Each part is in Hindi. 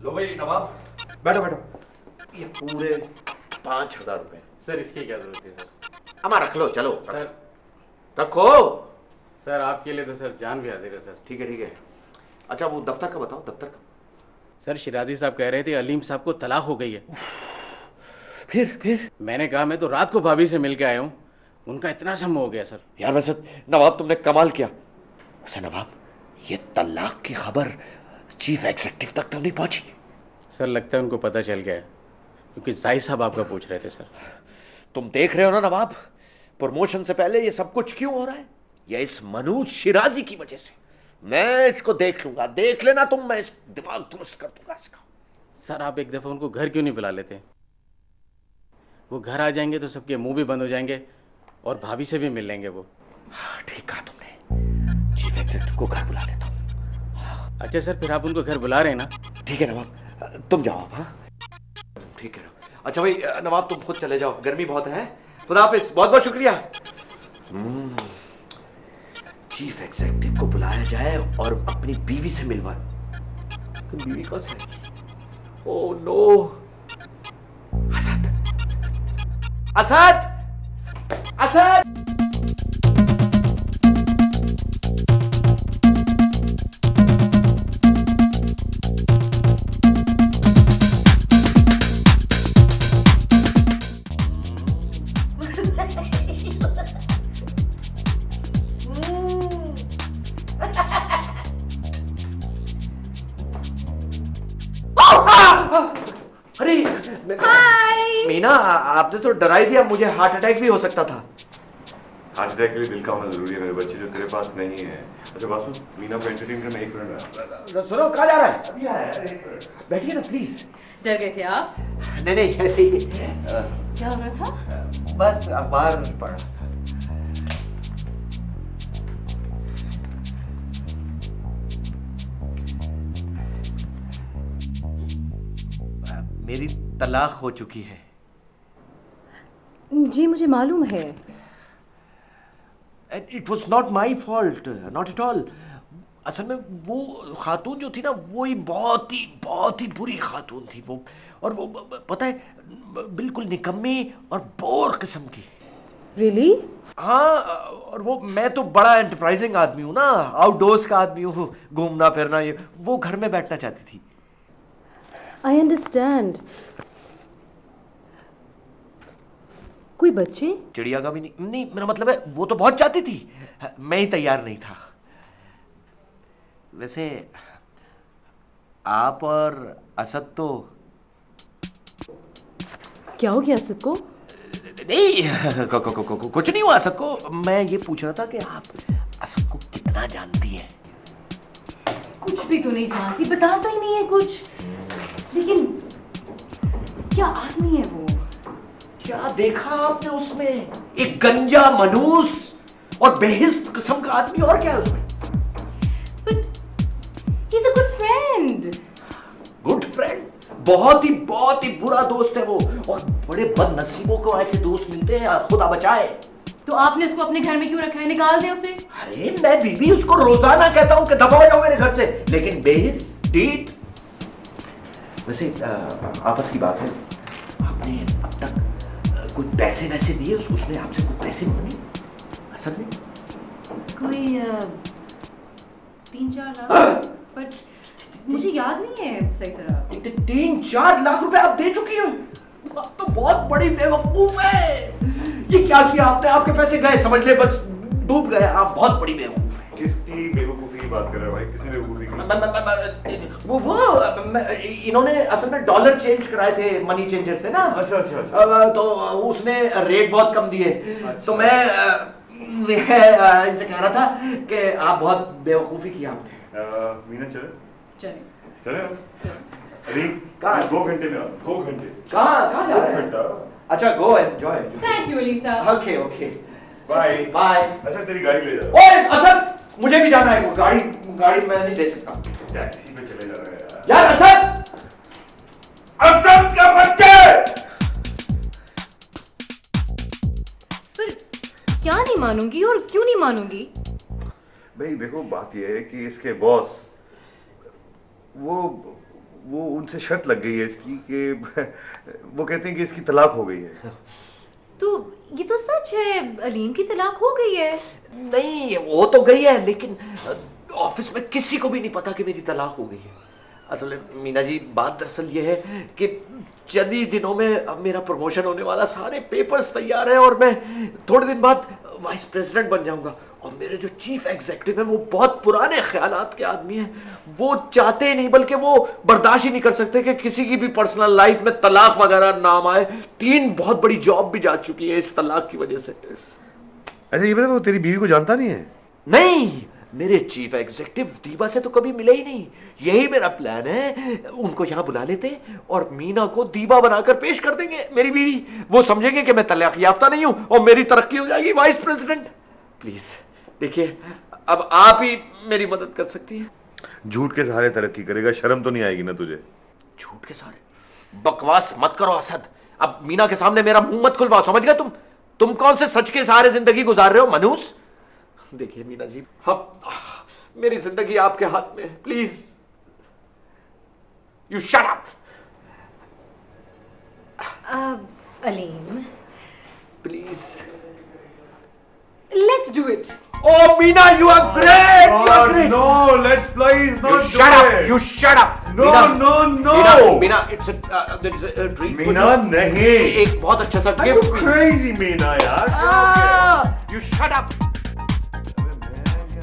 लो भाई नवाब, बैठो बैठो। ये पूरे 5,000 रुपए। सर इसकी क्या जरूरत है सर? अमा रख लो, चलो सर। रखो सर आपके लिए तो सर जान भी हाजिर है सर। ठीक है ठीक है। अच्छा वो दफ्तर का बताओ, दफ्तर का। सर शिराजी साहब कह रहे थे अलीम साहब को तलाक हो गई है। फिर मैंने कहा मैं तो रात को भाभी से मिल के आया हूँ, उनका इतना सम हो गया सर। यार वैसे नवाब तुमने कमाल किया। वैसे नवाब ये तलाक की खबर चीफ एग्जीक्यूटिव तक तो नहीं पहुंची? सर लगता है उनको पता चल गया है, क्योंकि जाहिद साहब आपका पूछ रहे थे सर। तुम देख रहे हो ना नवाब, प्रमोशन से पहले ये सब कुछ क्यों हो रहा है? ये इस मनूज शिराजी की वजह से। मैं इसको देख लूंगा, देख लेना तुम, मैं इस दिमाग दुरुस्त कर दूंगा इसका। सर आप एक दफा उनको घर क्यों नहीं बुला लेते? वो घर आ जाएंगे तो सबके मुंह भी बंद हो जाएंगे और भाभी से भी मिल लेंगे वो। हाँ ठीक कहा तुमने, चीफ एग्जीक्यूटिव को घर बुला लेता हूँ। अच्छा सर फिर आप उनको घर बुला रहे हैं ना? ठीक है नवाब, तुम जाओ। हाँ ठीक है। अच्छा भाई नवाब तुम खुद चले जाओ, गर्मी बहुत है। खुदा हाफिज, बहुत बहुत शुक्रिया। चीफ एग्जीक्यूटिव को बुलाया जाए और अपनी बीवी से मिलवा। तो बीवी कौन सी? Oh no, Asad Asad Asad. अरे मीना, आपने तो डरा ही दिया, मुझे हार्ट अटैक भी हो सकता था। हार्ट अटैक के लिए दिल का होना जरूरी है मेरे बच्चे, जो तेरे पास नहीं है। अच्छा बासु, मीना को एंटरटेन करना 1 मिनट। सुनो, कहाँ जा रहा है? अभी आया है, 1 मिनट बैठिए ना प्लीज। डर गए थे आप? नहीं ऐसे ही। क्या हो रहा था? बस अखबार पढ़ रहा था। मेरी तलाक हो चुकी है। जी मुझे मालूम है। It was not my fault, not at all. असल में वो खातून जो थी ना, वो ही बहुत ही बुरी खातून थी वो। और वो पता है बिल्कुल निकम्मी और बोर किस्म की। रियली? हाँ, और वो मैं तो बड़ा एंटरप्राइजिंग आदमी हूँ ना, आउटडोर्स का आदमी हूँ, घूमना फिरना। ये वो घर में बैठना चाहती थी। I understand. कोई बच्चे? चिड़िया का भी नहीं, मेरा मतलब है वो तो बहुत चाहती थी, मैं ही तैयार नहीं था। वैसे आप और असद तो। क्या हो गया असद को? नहीं कुछ नहीं हुआ असद को। मैं ये पूछ रहा था कि आप असद को कितना जानती हैं? कुछ भी तो नहीं जानती, बताता ही नहीं है कुछ। लेकिन क्या आदमी है वो? क्या देखा आपने उसमें? एक गंजा मनूस और बेहिस्त किस्म का आदमी, और क्या है उसमें? But he's a good friend. Good friend? बहुत ही बुरा दोस्त है वो, और बड़े बदनसीबों को ऐसे दोस्त मिलते हैं, खुदा बचाए। तो आपने उसको अपने घर में क्यों रखा है? निकाल दे उसे। अरे मैं बीबी उसको रोजाना कहता हूँ कि दफा हो जाओ मेरे घर से, लेकिन बेहिस डीट। वैसे आपस की बात है, आपने अब तक कोई पैसे वैसे दिए उसने आपसे? कोई पैसे मांगे असद ने? कोई 3-4 लाख, बट मुझे याद नहीं है सही तरह। 3-4 लाख रुपए आप दे चुकी हो? आप तो बहुत बड़ी बेवकूफ है। ये क्या किया आपने? आपके पैसे गए, समझ ले, बस डूब गए। आप बहुत बड़ी बेवकूफ है। किसकी बेवकूफी की बात कर रहे हो भाई? किसने बेवकूफी की? वो इन्होंने असल में डॉलर चेंज कराए थे मनी चेंजर से ना। अच्छा। तो उसने रेट बहुत कम दिए। तो मैं इनसे कह रहा था कि आप बहुत बेवकूफी की आपने। मीना चले। चले अरे 2 घंटे में 2 घंटे। कहाँ जा रहे हैं? अच्छा go enjoy. Thank you Aleem साहब। Okay bye. अच्छा तेरी गाड़ी ले जा। ओए असद, मुझे भी जाना है। गाड़ी मैं नहीं दे सकता। टैक्सी पे चले जा रहे हैं यार। असद का बच्चे। पर क्या नहीं मानूंगी और क्यों नहीं मानूंगी? भाई देखो बात यह है कि इसके बॉस वो उनसे शर्त लग गई है इसकी कि वो कहते हैं कि इसकी तलाक हो गई है। तो ये तो सच है, अलीम की तलाक हो गई है। नहीं, वो तो गई है, लेकिन ऑफिस में किसी को भी नहीं पता कि मेरी तलाक हो गई है। असल में मीना जी, बात दरअसल ये है कि चंद ही दिनों में अब मेरा प्रमोशन होने वाला, सारे पेपर्स तैयार हैं और मैं थोड़े दिन बाद वाइस प्रेसिडेंट बन जाऊंगा। और मेरे जो चीफ एग्जीक्यूटिव हैं वो बहुत पुराने ख्यालात के आदमी हैं। वो चाहते ही नहीं, बल्कि वो बर्दाश्त ही नहीं कर सकते कि किसी की भी पर्सनल लाइफ में तलाक वगैरह नाम आए। 3 बहुत बड़ी जॉब भी जा चुकी है इस तलाक की वजह से। ऐसे ये वो तेरी बीवी को जानता नहीं है? नहीं, मेरे चीफ एग्जीक्यूटिव दीबा से तो कभी मिले ही नहीं। यही मेरा प्लान है, उनको यहाँ बुला लेते और मीना को दीबा बनाकर पेश कर देंगे मेरी बीवी। वो समझेंगे कि मैं तलाक याफ्ता नहीं हूं और मेरी तरक्की हो जाएगी वाइस प्रेसिडेंट। प्लीज देखिए, अब आप ही मेरी मदद कर सकती हैं। झूठ के सहारे तरक्की करेगा, शर्म तो नहीं आएगी ना तुझे? झूठ के सहारे? बकवास मत करो असद। अब मीना के सामने मेरा मुंह मत खुलवाओ, समझ गए? तुम कौन से सच के सहारे जिंदगी गुजार रहे हो मनूस? देखिए मीना जी, मेरी जिंदगी आपके हाथ में है। Please you shut up. Aleem, please let's do it. Oh Meena, you are great. You are great. No, let's please You not shut do up. it. You shut up. No, Meena, no. Meena, it's there is a treat for Meena you. नहीं। एक बहुत अच्छा सा Are you gift. crazy Meena यार? You shut up.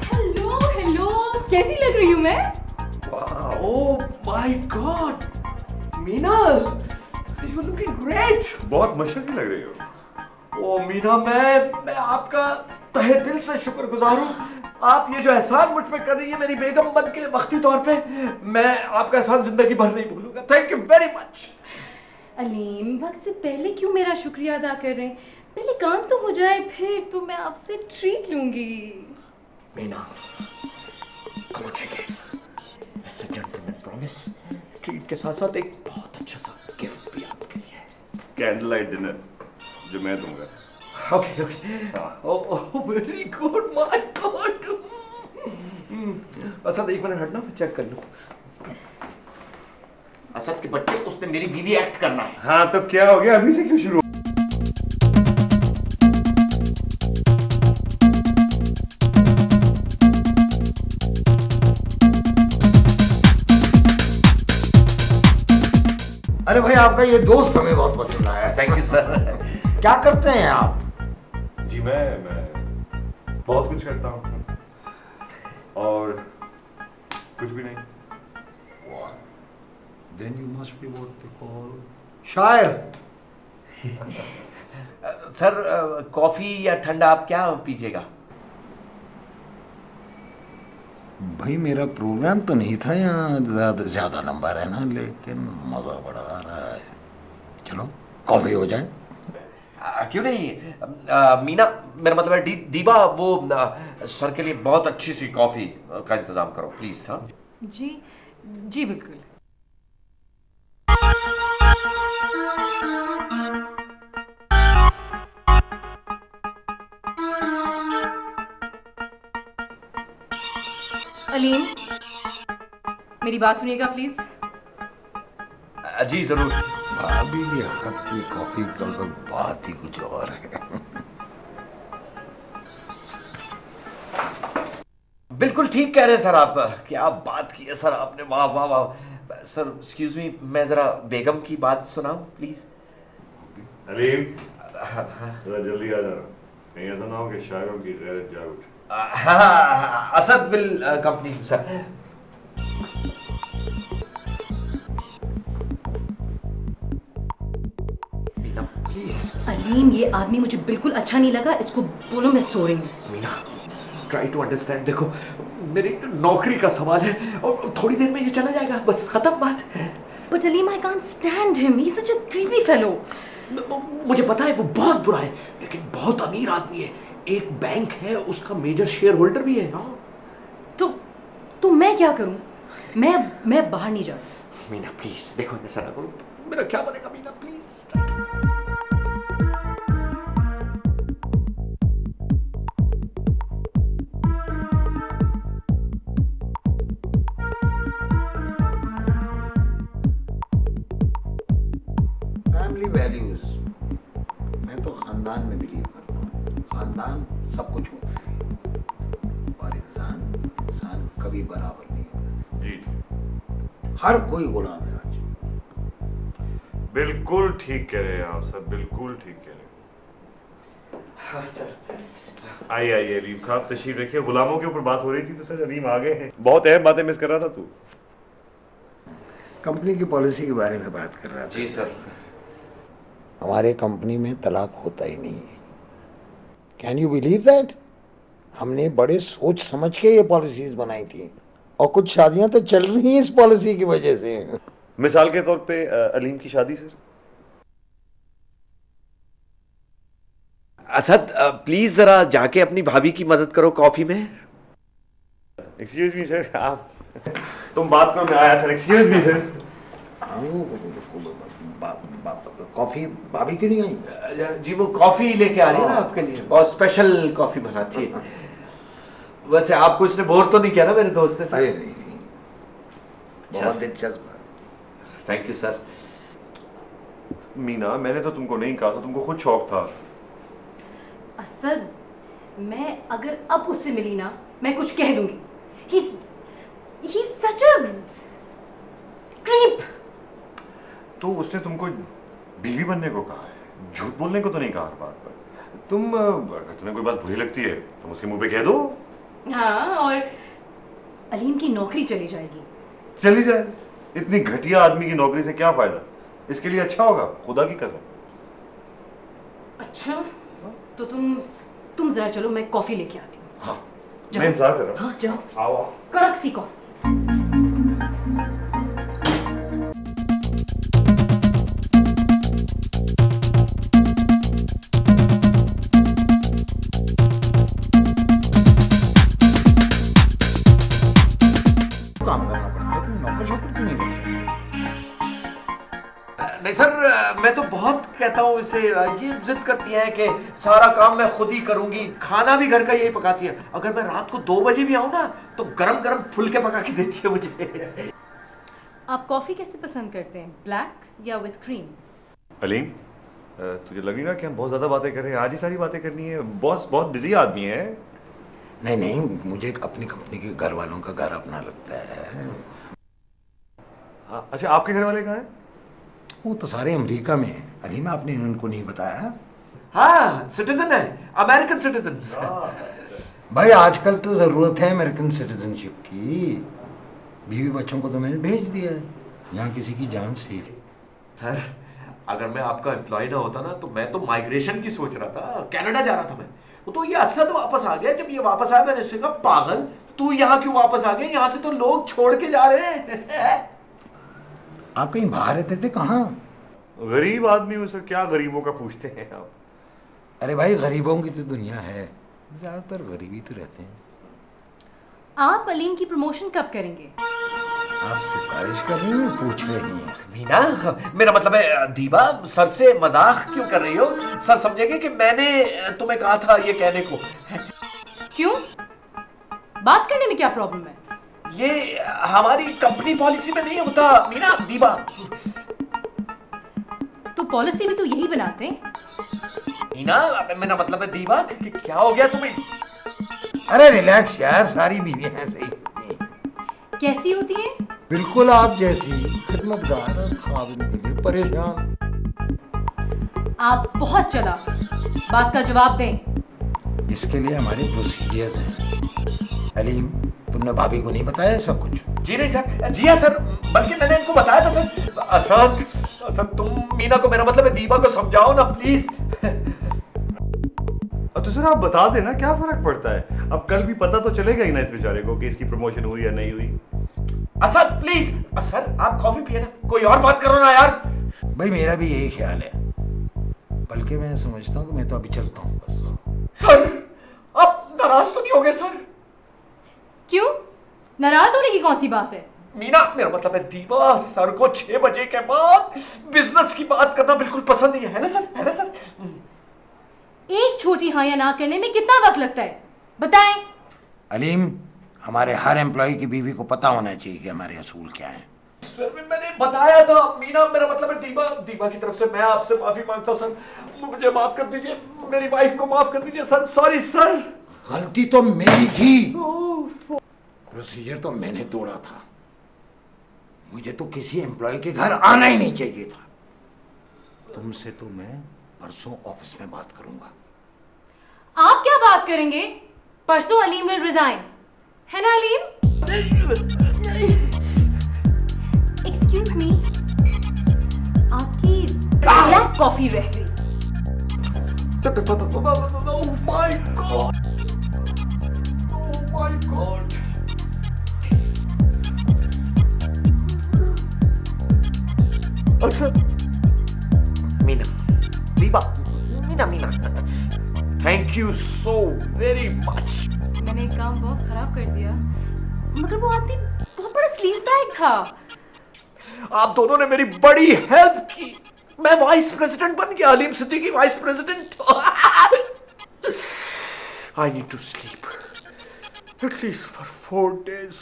Hello hello, कैसी लग रही हूँ मैं? Oh my God, Meena, you looking great. बहुत मशहूर लग रही हो। ओ मीना, मैं आपका तहे दिल से शुक्रगुजार हूँ। आप ये जो एहसान मुझ पे कर रही है मेरी बेगम बन के वक्ती तौर पे, मैं आपका एहसान जिंदगी भर नहीं भूलूंगा। Thank you very much. Aleem, वक्त से पहले क्यों मेरा शुक्रिया अदा कर रहे हैं? पहले काम तो हो जाए, फिर तो मैं आपसे ट्रीट लूंगी। Meena, come on, take it. As a gentleman promise, treat के साथ साथ एक बहुत अच्छा सा गिफ्ट भी आपके लिए। कैंडल लाइट डिनर जो मैं दूंगा। Okay okay. Oh very good, my God. Asad एक मिनट हटना, मैं चेक कर लूं। असद के बच्चे, उसने मेरी बीवी एक्ट करना है। हाँ तो क्या हो गया, अभी से क्यों शुरू? अरे भाई, आपका ये दोस्त हमें बहुत पसंद आया। Thank you sir. क्या करते हैं आप? जी मैं बहुत कुछ करता हूँ और कुछ भी नहीं। Then you must be what they call शायर। सर, कॉफी या ठंडा आप क्या पीजिएगा? भाई मेरा प्रोग्राम तो नहीं था यहाँ ज्यादा नंबर है ना, लेकिन मजा बड़ा आ रहा है। चलो कॉफी हो जाए। क्यों नहीं? मीना, मेरा मतलब है दीबा, वो सर के लिए बहुत अच्छी सी कॉफी का इंतजाम करो प्लीज। हाँ जी जी बिल्कुल। अलीम, मेरी बात सुनिएगा प्लीज। जी जरूर। भाभी के हाथ की कॉफी का तो बात ही कुछ और है। बिल्कुल ठीक कह रहे हैं सर आप। क्या बात की है सर आपने, वाह वाह वाह। सर एक्सक्यूज मी, मैं जरा बेगम की बात सुनाऊं प्लीज? अलीम, जरा जल्दी आ जाना, कहीं ऐसा ना हो कि शायरों की गैरत जाग उठे। हाँ, Asad will company sir. Meena please. Aleem, ये आदमी मुझे बिल्कुल अच्छा नहीं लगा, इसको बोलो मैं सो रही हूँ। Meena, try to understand. देखो, मेरी नौकरी का सवाल है और थोड़ी देर में ये चला जाएगा, बस खत्म बात। But Aleem, I can't stand him. He's such a creepy fellow. मुझे पता है वो बहुत बुरा है, लेकिन बहुत अमीर आदमी है। एक बैंक है, उसका मेजर शेयर होल्डर भी है। हाँ, तो मैं क्या करूं? मैं बाहर नहीं जा रही। मीना प्लीज, देखो ऐसा ना करो, मेरा क्या बनेगा? मीना प्लीज। फैमिली वैल्यूज, मैं तो खानदान में बिलीव करता हूँ। खानदान सब कुछ होता है और इंसान कभी बराबर नहीं होता जी। हर कोई गुलाम है आज। बिल्कुल ठीक कह रहे हैं आप सर, बिल्कुल ठीक कह रहे हैं। हाँ सर। आइए आइए अलीम साहब, तशरीफ रखिए। गुलामों के ऊपर बात हो रही थी तो सर अलीम आ गए हैं। बहुत अहम बातें मिस कर रहा था तू। कंपनी की पॉलिसी के बारे में बात कर रहा था। जी सर। हमारे कंपनी में तलाक होता ही नहीं है। Can you believe that? हमने बड़े सोच समझ के ये पॉलिसीज बनाई थी और कुछ शादियां तो चल रही हैं इस पॉलिसी की वजह से। मिसाल के तौर पे अलीम की शादी सर। असद प्लीज जरा जाके अपनी भाभी की मदद करो कॉफी में। एक्सक्यूज मी सर, आप तुम बात करो, मैं आया sir. Excuse me sir. Coffee भाभी क्यों नहीं आई? जी वो कॉफी लेके आ रही है ना आपके लिए, बहुत स्पेशल कॉफी बनाती है। वैसे आपको इसने बोर तो नहीं किया ना मेरे दोस्त ने? अरे नहीं, बहुत दिलचस्प। Thank you sir. मीना, मैंने तो तुमको नहीं कहा था, तुमको खुद शौक था। असद, मैं अगर अब उससे मिली ना, मैं कुछ कह दूंगी। He's such a creep। तो उसने तुमको बीवी बनने को कहा है, झूठ बोलने को तो नहीं कहा हर बात पर। तुम अगर तुम्हें कोई बात बुरी लगती है तुम उसके मुंह पे कह दो। हाँ, और अलीम की नौकरी चली जाएगी। चली जाए, इतनी घटिया आदमी की नौकरी से क्या फायदा? इसके लिए अच्छा होगा, खुदा की कसम। अच्छा, तो तुम जरा चलो, मैं कॉफी लेके आती हूँ। हाँ, मैं इंतजार कर रहा हूँ। हाँ जाओ, आओ। कड़क सी कॉफी। काम करना पड़ता है, तुम नौकर शौकर क्यों नहीं रखे? नहीं सर, मैं तो बहुत कहता हूँ इसे, ये जिद करती है कि सारा काम मैं खुद ही करूंगी, खाना भी घर का यही पकाती है। अगर मैं रात को 2 बजे भी आऊँ ना तो गरम गरम फुलके पका के देती है मुझे। आप कॉफी कैसे पसंद करते हैं, ब्लैक या विद क्रीम? अलीम, तुझे लग नहीं रहा कि हम बहुत ज्यादा बातें कर रहे हैं? आज ही सारी बातें करनी है? बॉस बहुत बिजी आदमी है। नहीं नहीं, मुझे अपनी कंपनी के घर वालों का घर अपना लगता है। हाँ, अच्छा, आपके घर वाले कहाँ हैं? वो तो सारे अमेरिका में है। अलीमा, आपने उनको नहीं बताया? हाँ, सिटीजन है, अमेरिकन सिटीजन। भाई आजकल तो जरूरत है अमेरिकन सिटीजनशिप की। बीवी बच्चों को तो मैंने भेज दिया है, यहाँ किसी की जान सेफ। सर, अगर मैं आपका एम्प्लॉय ना होता ना तो मैं तो माइग्रेशन की सोच रहा था, कनाडा जा रहा था मैं। वो तो ये असद वापस आ गया। जब ये वापस आया मैंने कहा पागल, तू यहाँ क्यों वापस आ गया? यहाँ से तो लोग छोड़ के जा रहे हैं। आप कहीं बाहर रहते थे? कहाँ? गरीब आदमी हूँ सर, क्या गरीबों का पूछते हैं आप? अरे भाई, गरीबों की तो दुनिया है, ज्यादातर गरीबी तो रहते हैं। आप अलीम की प्रमोशन कब करेंगे? आप सिफारिश कर रही हैं, पूछ रही हैं? मीना, मेरा मतलब है दीवा, सर से मजाक क्यों कर रही हो? सर समझेंगे कि मैंने तुम्हें कहा था ये कहने को। क्यों? बात करने में क्या प्रॉब्लम है? ये हमारी कंपनी पॉलिसी में नहीं होता मीना। दीवा, तो पॉलिसी भी तो यही बनाते हैं। मीना, मेरा मतलब है दीवा कि क्या हो गया तुम्हें? अरे रिलैक्स यार, सारी बीवियां ऐसे ही होती हैं। कैसी होती है? बिल्कुल आप जैसी, खिदमतगार और खाविन के लिए परेशान। आप बहुत चला, बात का जवाब दें। इसके लिए हमारे प्रोसीजर्स हैं। अलीम, तुमने भाभी को नहीं बताया सब कुछ? जी नहीं सर। जी हाँ सर, बल्कि मैंने इनको बताया था सर। असद, तुम मीना को, मेरा मतलब है दीवा को समझाओ ना प्लीज। तो सर आप बता देना, क्या फर्क पड़ता है? अब कल भी पता तो चलेगा ही ना इस बेचारे को कि इसकी प्रमोशन हुई या नहीं हुई। असद प्लीज। सर आप कॉफी पिए ना, कोई और बात करो ना यार। भाई मेरा भी यही ख्याल है, बल्कि मैं समझता हूँ कि मैं तो अभी चलता हूँ बस। सर आप नाराज तो नहीं हो गए सर? क्यों? नाराज होने की कौन सी बात है? मीना, मेरा मतलब है दीवा, सर को 6 बजे के बाद बिजनेस की बात करना बिल्कुल पसंद नहीं है ना सर? है ना सर? एक छोटी हाँ या ना करने में कितना वक्त लगता है, बताएं। अलीम, हमारे हर एम्प्लॉय की बीवी को पता होना चाहिए कि हमारे असूल क्या हैं। सर मैंने बताया था मीना, मेरा मतलब है दीपा, दीपा की तरफ से मैं आपसे माफी मांगता हूँ सर, मुझे माफ कर दीजिए, मेरी वाइफ को माफ कर दीजिए सर, सॉरी सर। गलती तो मेरी थी, प्रोसीजर तो मैंने तोड़ा था, मुझे तो किसी एम्प्लॉय के घर आना ही नहीं चाहिए था। तुमसे तो मैं परसों ऑफिस में बात करूंगा। आप क्या बात करेंगे? परसों अलीम विल रिजाइन, है ना अलीम? एक्सक्यूज मी, आपकी ब्लैक कॉफी रह गई। Oh my God! Oh my God! अच्छा Meena, Deepa, Meena, thank you so very much. मैंने काम बहुत खराब कर दिया, मगर वो आदमी बहुत बड़ा स्लीज बैग था। आप दोनों ने मेरी बड़ी हेल्प की, मैं वाइस प्रेसिडेंट बन गया, Aleem Siddiqui vice president. I need to sleep at least for 4 days।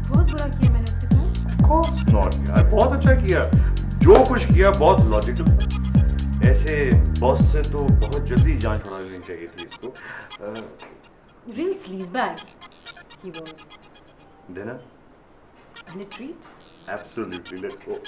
बहुत बुरा किया मैंने उसके साथ। Of course not यार, बहुत अच्छा किया, जो कुछ किया बहुत लॉजिकल। ऐसे बॉस से तो बहुत जल्दी जान छुड़ा लेनी चाहिए थी इसको। Real sleaze bag he was. Dinner? And a treat? Absolutely, let's go.